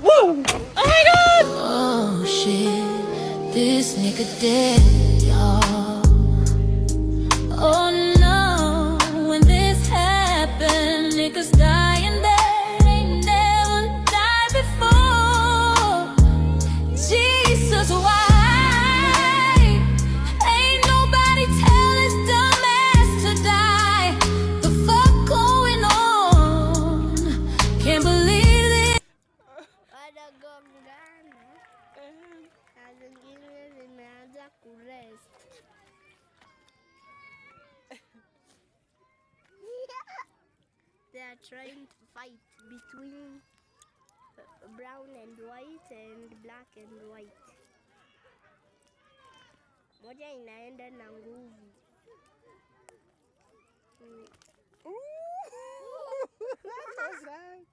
Whoa! Oh my god! Oh shit, this nigga dead, y'all. Oh no, when this happened, niggas dying there, they never died before. Jesus, why? Ain't nobody tell his dumb ass to die. The fuck going on? Can't believe this. Wanagongana, na zingine zimeanza kurest. They are trying to fight between brown and white and black and white. Moja inaenda na nguvu. What was that?